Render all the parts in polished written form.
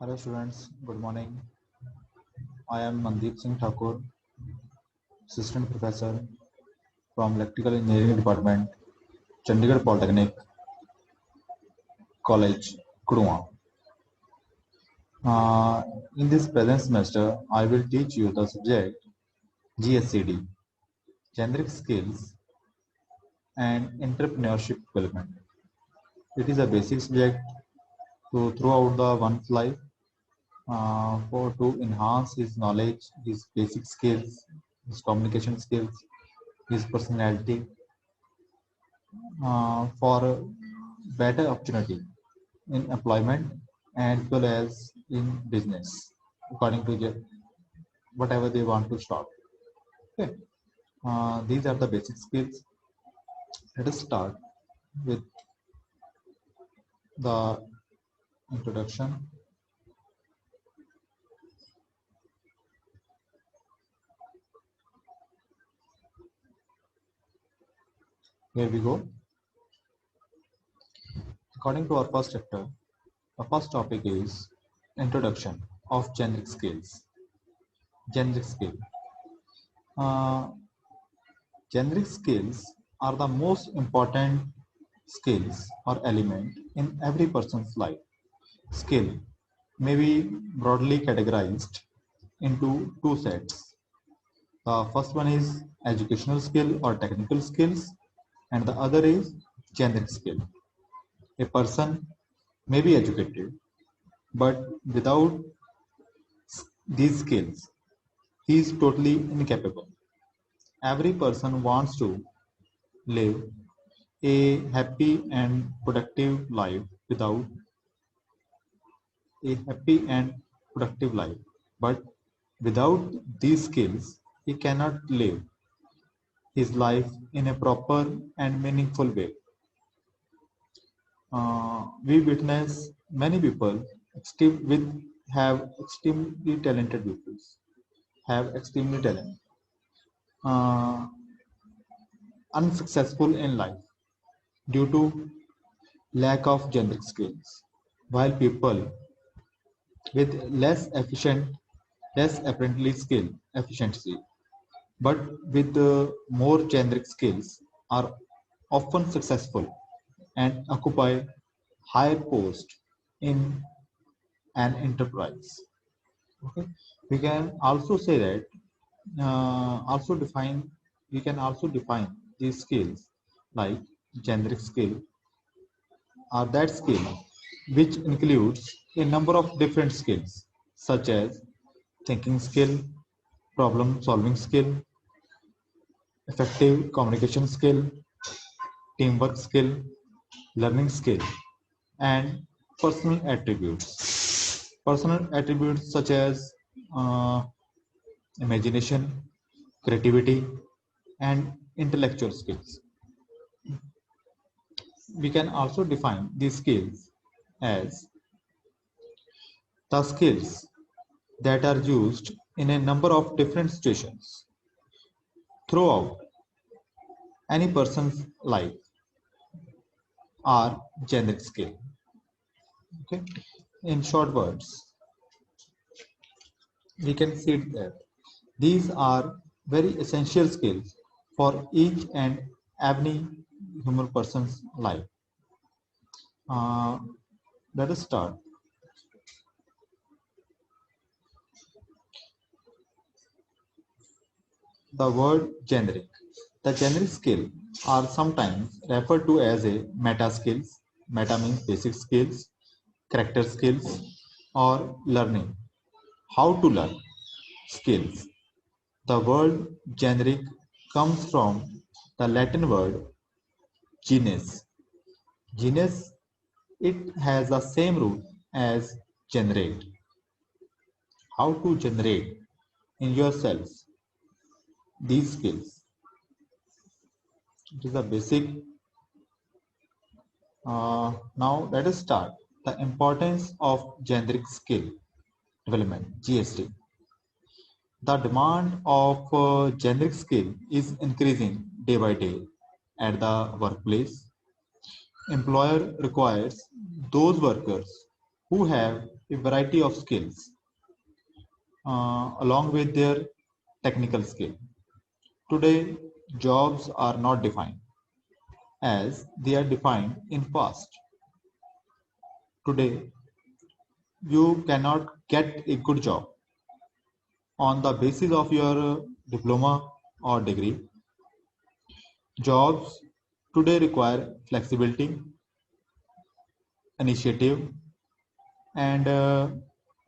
Hello students, good morning. I am Mandeep Singh Thakur, Assistant Professor from Electrical Engineering Department, Chandigarh Polytechnic College, Kudua. In this present semester, I will teach you the subject GSCD, Generic Skills and Entrepreneurship Development. It is a basic subject throughout the one's life for to enhance his knowledge, his basic skills, his communication skills, his personality, for better opportunity in employment as well as in business according to whatever they want to start. Okay. These are the basic skills. Let us start with the introduction. Here we go. According to our first chapter, the first topic is introduction of generic skills. Generic skill. Uh, Generic skills are the most important skills or element in every person's life. Skill may be broadly categorized into two sets. The first one is educational skill or technical skills, and the other is generic skill. A person may be educated, but without these skills, he is totally incapable. Every person wants to live a happy and productive life without a happy and productive life. But without these skills, he cannot live his life in a proper and meaningful way. We witness many people with have extremely talented people have extremely talent, uh, unsuccessful in life due to lack of generic skills, while people with less apparently skill efficiency, but with more generic skills are often successful and occupy higher post in an enterprise. Okay, we can also say that also define we can also define these skills like generic skill are that skill which includes a number of different skills such as thinking skill, problem solving skill, effective communication skill, teamwork skill, learning skill, and personal attributes. Personal attributes such as uh, imagination, creativity, and intellectual skills. We can also define these skills as the skills that are used in a number of different situations throughout any person's life are generic skill. Okay. In short words, we can see that these are very essential skills for each and every human person's life. Uh, Let us start. The word generic. The generic skill are sometimes referred to as a meta skills. Meta means basic skills, character skills, or learning. How to learn skills. The word generic comes from the Latin word genus. Genus, it has the same root as generate. How to generate in yourself these skills. It is a basic. Now let us start the importance of generic skill development GST. The demand of generic skill is increasing day by day at the workplace. Employer requires those workers who have a variety of skills along with their technical skill. Today, jobs are not defined as they are defined in past. Today, you cannot get a good job on the basis of your diploma or degree. Jobs today require flexibility, initiative, and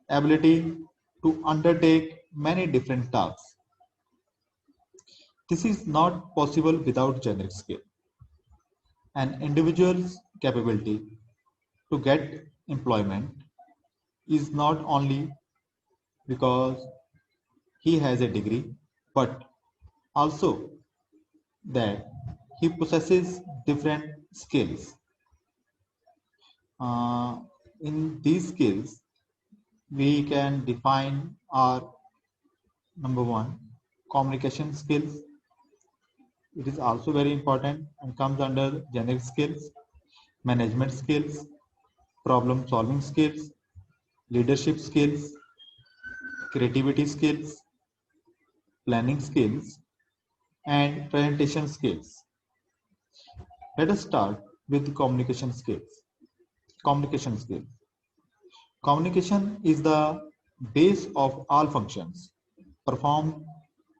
ability to undertake many different tasks. This is not possible without generic skill. An individual's capability to get employment is not only because he has a degree, but also that he possesses different skills. Uh, in these skills, we can define our number one, communication skills. It is also very important and comes under generic skills, management skills, problem solving skills, leadership skills, creativity skills, planning skills, and presentation skills. Let us start with communication skills. Communication skills. Communication is the base of all functions performed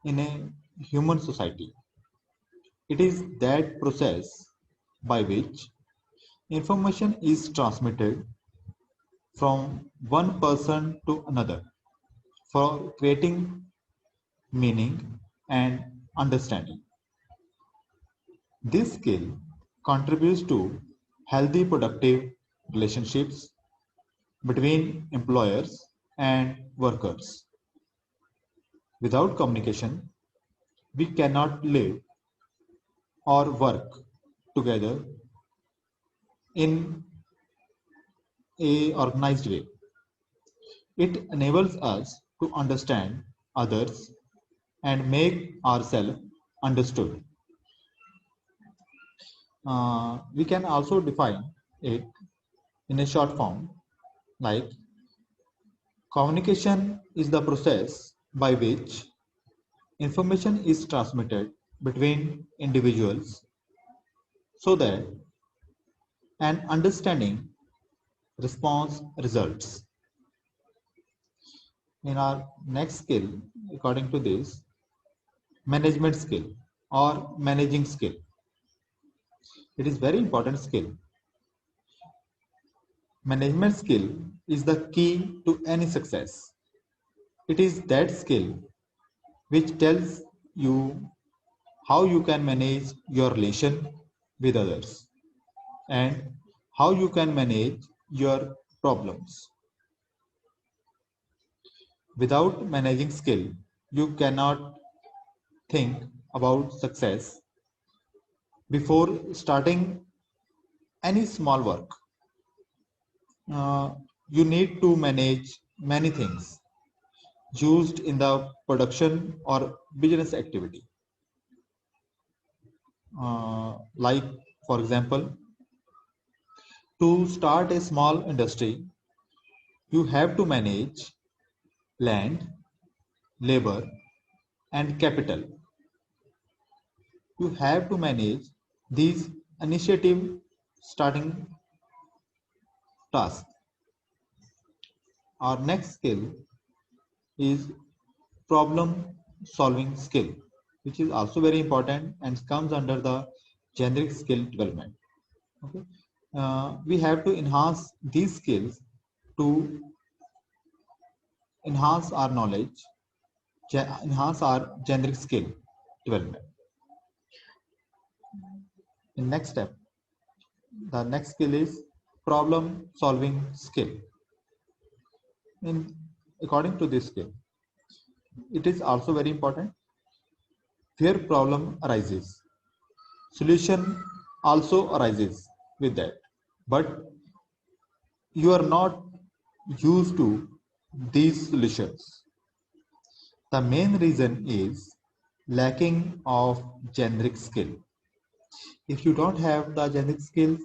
in a human society. It is that process by which information is transmitted from one person to another for creating meaning and understanding. This skill contributes to healthy, productive relationships between employers and workers. Without communication, we cannot live or work together in a organized way. It enables us to understand others and make ourselves understood. We can also define it in a short form like communication is the process by which information is transmitted between individuals so that an understanding response results. In our next skill, according to this, management skill or managing skill. It is very important skill. Management skill is the key to any success. It is that skill which tells you how you can manage your relation with others and how you can manage your problems. Without managing skill, you cannot think about success before starting any small work. Uh, you need to manage many things used in the production or business activity. Like, for example, to start a small industry, you have to manage land, labor, and capital. You have to manage these initiative starting tasks. Our next skill is problem solving skill, which is also very important and comes under the generic skill development. Okay. We have to enhance these skills to enhance our knowledge, enhance our generic skill development. In next step, the next skill is problem solving skill. In according to this skill, it is also very important. Where problem arises, solution also arises with that. But you are not used to these solutions. The main reason is lacking of generic skill. If you don't have the generic skills,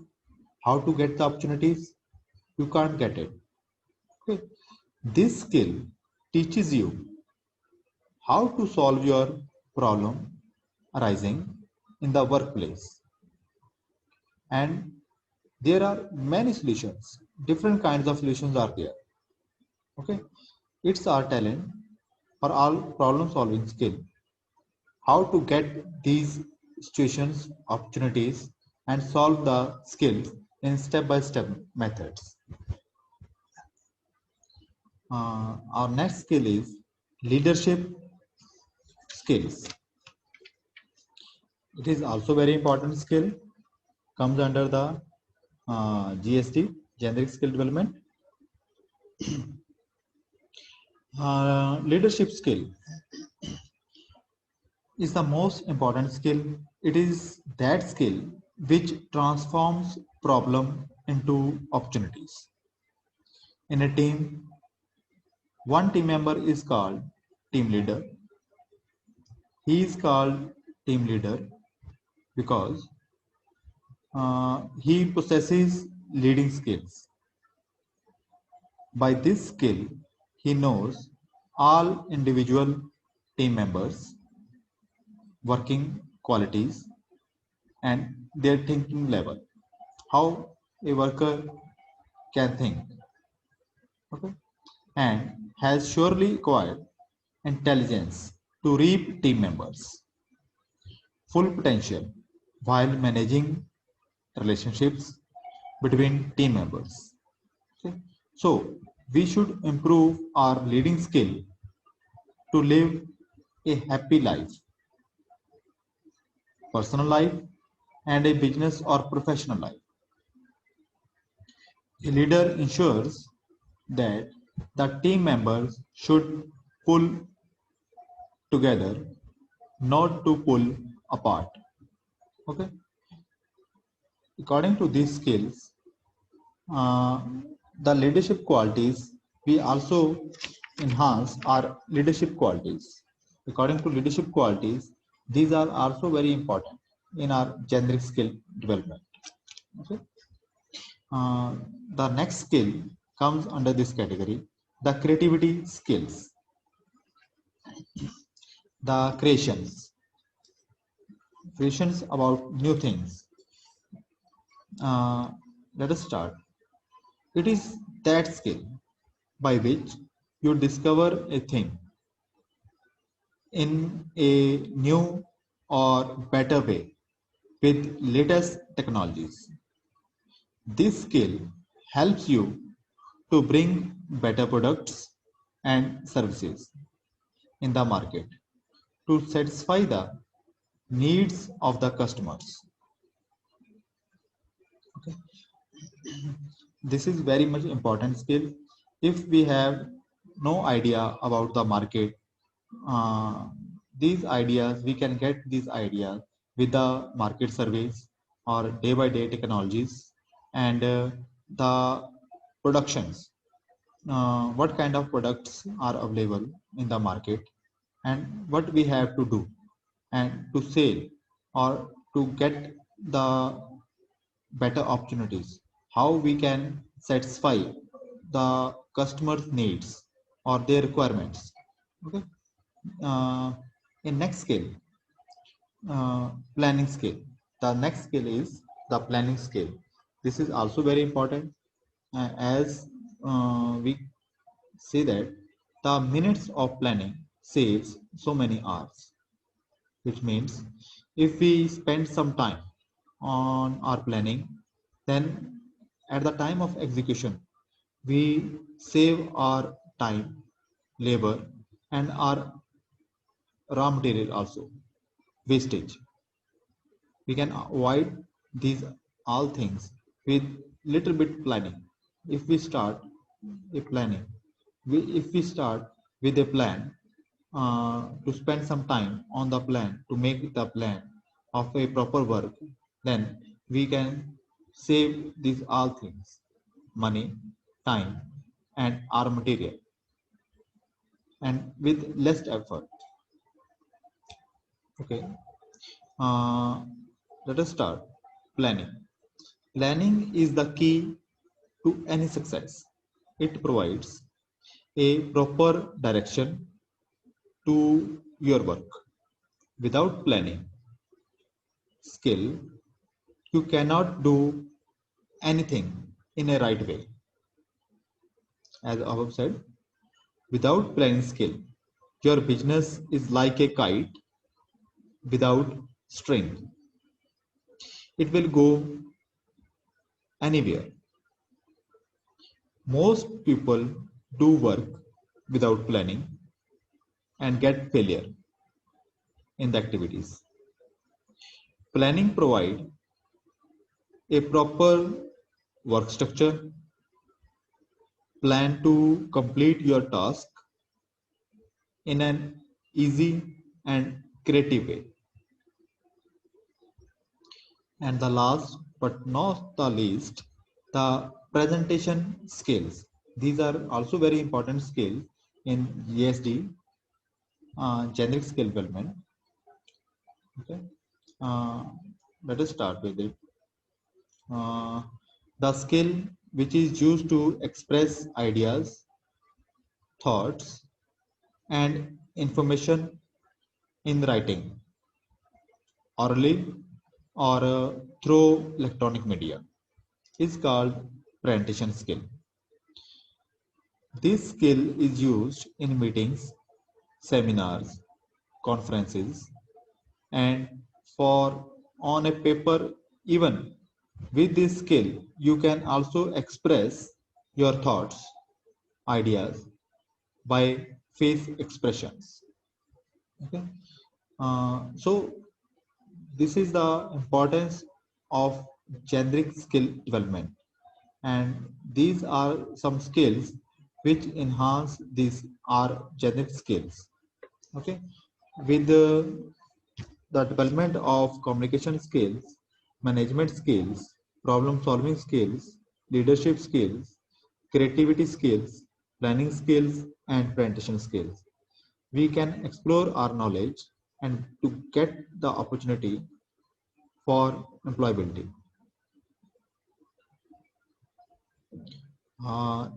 how to get the opportunities, you can't get it. Okay. This skill teaches you how to solve your problem arising in the workplace. And there are many solutions, different kinds of solutions are there. Okay, it's our talent or our problem solving skill, how to get these situations, opportunities, and solve the skills in step-by-step methods. Our next skill is leadership skills. It is also very important skill, comes under the GST, generic skill development. Leadership skill is the most important skill. It is that skill which transforms problem into opportunities. In a team, one team member is called team leader. He is called team leader because he possesses leading skills. By this skill, he knows all individual team members' working qualities and their thinking level, how a worker can think, okay, and has surely acquired intelligence to reap team members' full potential while managing relationships between team members. Okay. So we should improve our leading skill to live a happy life, personal life, and a business or professional life. A leader ensures that the team members should pull together, not to pull apart. Okay. According to these skills, uh, the leadership qualities, we also enhance our leadership qualities. According to leadership qualities, these are also very important in our generic skill development. Okay. The next skill comes under this category, the creativity skills, the creations about new things. Uh, Let us start. It is that skill by which you discover a thing in a new or better way with latest technologies. This skill helps you to bring better products and services in the market to satisfy the needs of the customers. Okay. This is very much important skill. If we have no idea about the market, uh, these ideas, we can get these ideas with the market surveys or day by day technologies and the productions. What kind of products are available in the market and what we have to do and to sell or to get the better opportunities, how we can satisfy the customer's needs or their requirements. Okay. uh, in next skill, planning skill, the next skill is the planning skill. This is also very important, as we say that the minutes of planning saves so many hours, which means if we spend some time on our planning, then at the time of execution we save our time, labor, and our raw material also wastage. We can avoid these all things with little bit planning. If we start a planning, if we start with a plan, to spend some time on the plan to make the plan of a proper work, then we can save these all things, money, time, and our material, and with less effort. Okay. uh, Let us start planning. Planning is the key to any success. it provides a proper direction to your work. Without planning, skill, you cannot do anything in a right way. As above said, without planning skill, your business is like a kite without string. It will go anywhere. Most people do work without planning and get failure in the activities. Planning provide a proper work structure, plan to complete your task in an easy and creative way. And the last but not the least, the presentation skills. These are also very important skills in GSD, generic skill development. Okay, uh, let us start with it. The skill which is used to express ideas, thoughts, and information in writing, orally, or through electronic media is called presentation skill. This skill is used in meetings, seminars, conferences, and for on a paper. Even with this skill, you can also express your thoughts, ideas by face expressions. Okay. So this is the importance of generic skill development, and these are some skills which enhance these are generic skills. Okay, with the development of communication skills, management skills, problem solving skills, leadership skills, creativity skills, planning skills, and presentation skills, we can explore our knowledge and to get the opportunity for employability.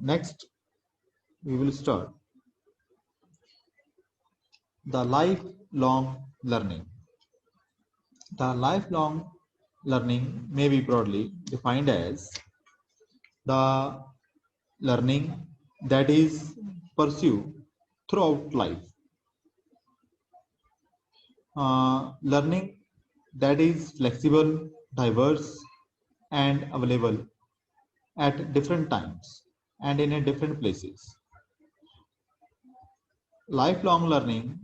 Next, we will start the lifelong learning. The lifelong learning may be broadly defined as the learning that is pursued throughout life. Learning that is flexible, diverse, and available at different times and in a different places. Lifelong learning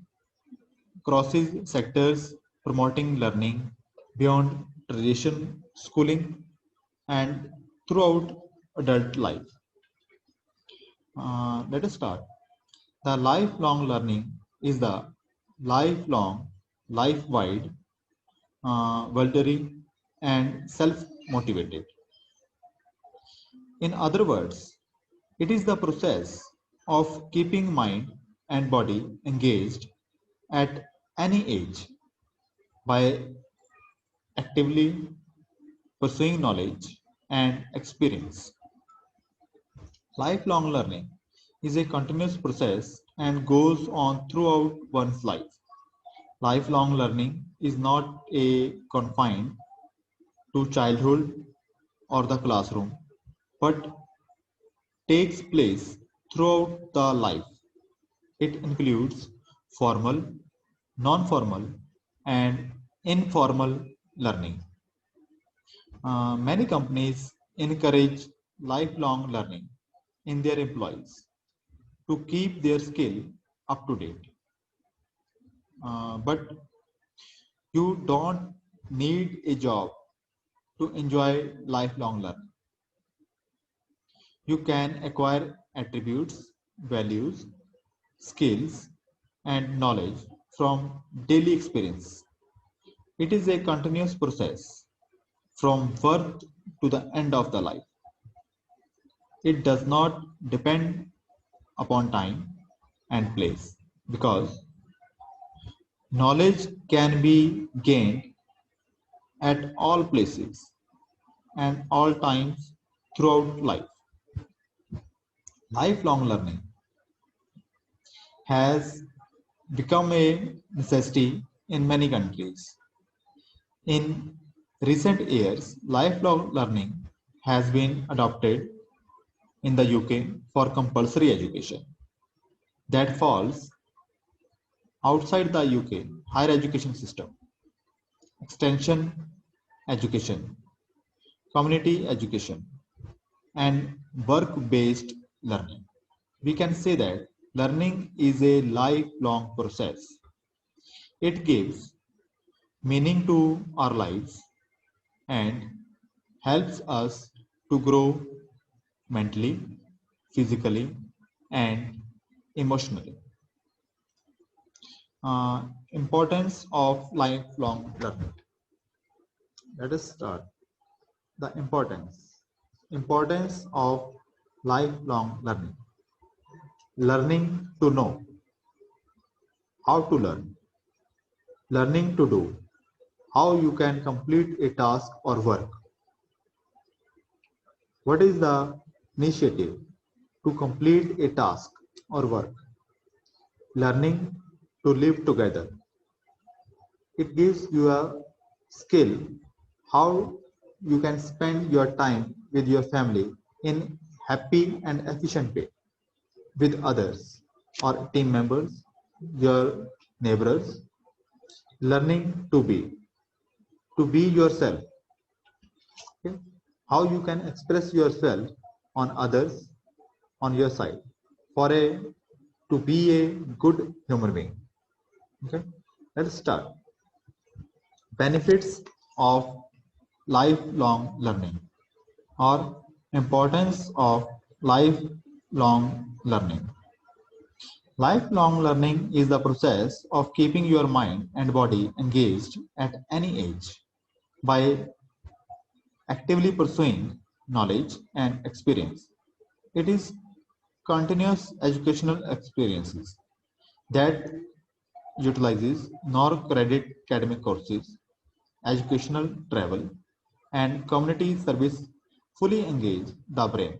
crosses sectors, promoting learning beyond tradition schooling and throughout adult life. Let us start. The lifelong learning is the lifelong, life-wide, voluntary, and self-motivated. In other words, it is the process of keeping mind and body engaged at any age by actively pursuing knowledge and experience. Lifelong learning is a continuous process and goes on throughout one's life. Lifelong learning is not a confined to childhood or the classroom, but takes place throughout the life. It includes formal, non-formal, and informal learning. Many companies encourage lifelong learning in their employees to keep their skill up to date. But you don't need a job to enjoy lifelong learning. You can acquire attributes, values, skills, and knowledge from daily experience. It is a continuous process from birth to the end of the life. It does not depend upon time and place because knowledge can be gained at all places and all times throughout life. Lifelong learning has become a necessity in many countries. In recent years, lifelong learning has been adopted in the UK for compulsory education that falls outside the UK higher education system, extension education, community education, and work-based learning. We can say that learning is a lifelong process. It gives meaning to our lives and helps us to grow mentally, physically, and emotionally. Importance of lifelong learning. Let us start. The importance of lifelong learning. Learning to know how to learn. Learning to do how you can complete a task or work. What is the initiative to complete a task or work? Learning to live together. It gives you a skill how you can spend your time with your family in happy and efficient way with others or team members, your neighbors. Learning to be yourself. Okay? How you can express yourself on others on your side for a to be a good human being. Okay, let's start. Benefits of lifelong learning or importance of lifelong learning. Lifelong learning is the process of keeping your mind and body engaged at any age by actively pursuing knowledge and experience. It is continuous educational experiences that utilizes non-credit academic courses, educational travel, and community service fully engage the brain,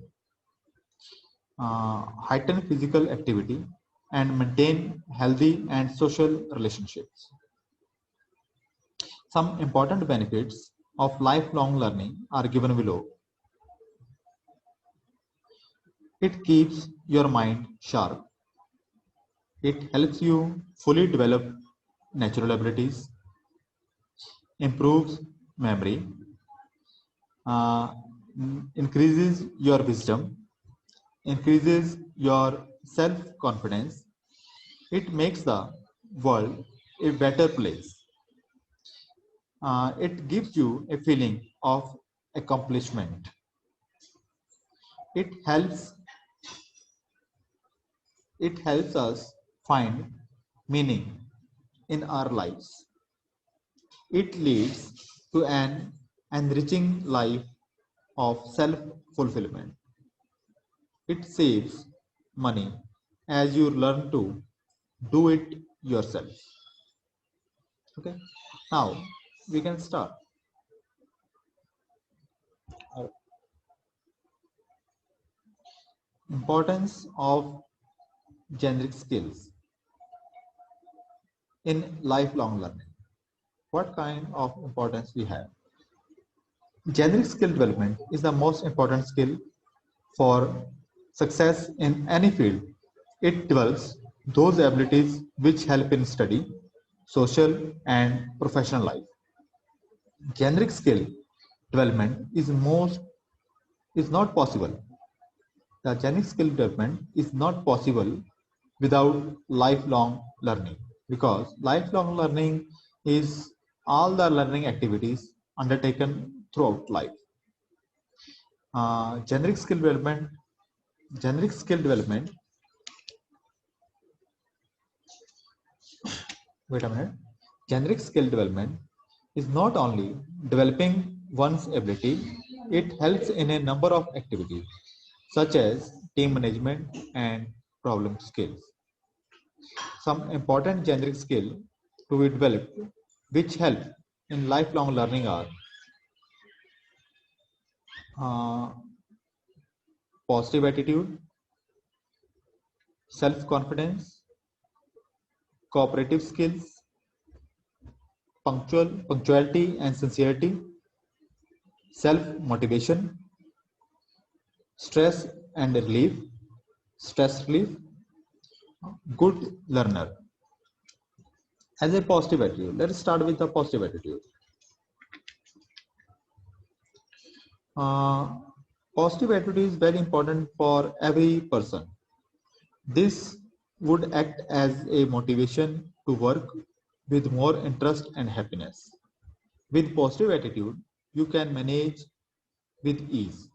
heighten physical activity, and maintain healthy and social relationships. Some important benefits of lifelong learning are given below. It keeps your mind sharp. It helps you fully develop natural abilities, improves memory, uh, increases your wisdom, increases your self confidence. It makes the world a better place. It gives you a feeling of accomplishment. It helps it helps us find meaning in our lives. It leads to an enriching life of self fulfillment. It saves money as you learn to do it yourself. Okay, now we can start. Importance of generic skills in lifelong learning. What kind of importance we have? Generic skill development is the most important skill for success in any field. It develops those abilities which help in study, social, and professional life. Generic skill development is not possible. The generic skill development is not possible without lifelong learning because lifelong learning is all the learning activities undertaken throughout life. Generic skill development. Generic skill development. Wait a minute. Generic skill development is not only developing one's ability, it helps in a number of activities such as team management and problem skills. Some important generic skill to be developed which help in lifelong learning are uh, positive attitude, self-confidence, cooperative skills, punctuality and sincerity, self-motivation, stress and relief, stress relief, good learner. As a positive attitude, let's start with the positive attitude. Uh, Positive attitude is very important for every person. This would act as a motivation to work with more interest and happiness. With positive attitude, you can manage with ease.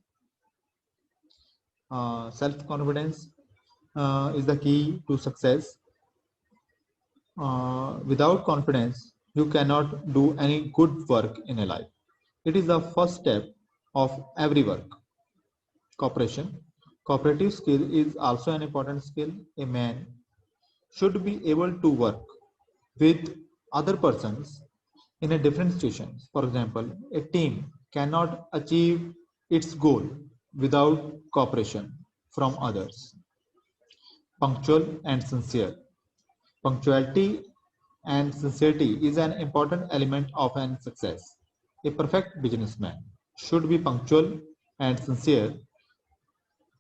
Self-confidence is the key to success. Without confidence, you cannot do any good work in a life. It is the first step of every work. Cooperation. Cooperative skill is also an important skill. A man should be able to work with other persons in a different situations. For example, a team cannot achieve its goal without cooperation from others. Punctual and sincere. Punctuality and sincerity is an important element of an success. A perfect businessman should be punctual and sincere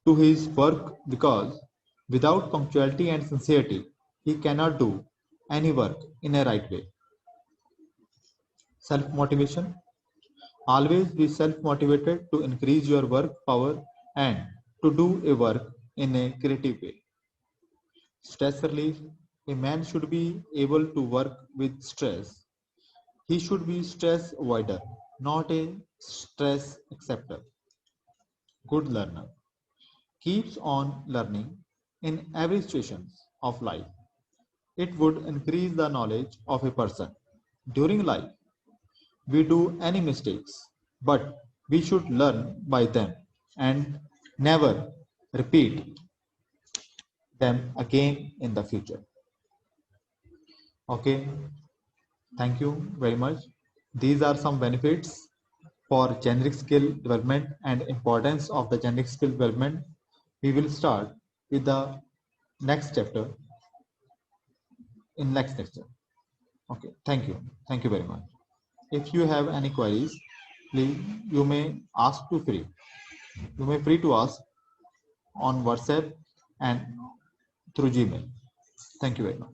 to his work because without punctuality and sincerity, he cannot do any work in a right way. Self motivation. Always be self motivated to increase your work power and to do a work in a creative way. Stress relief. A man should be able to work with stress. He should be stress avoider, not a stress acceptor. Good learner. Keeps on learning in every situation of life. It would increase the knowledge of a person. During life, we do any mistakes, but we should learn by them and never repeat them again in the future. Okay, thank you very much. These are some benefits for generic skill development and importance of the generic skill development. We will start with the next chapter in next lecture. Okay, thank you. Thank you very much. If you have any queries, please you may ask to free. You may free to ask on WhatsApp and through Gmail. Thank you very much.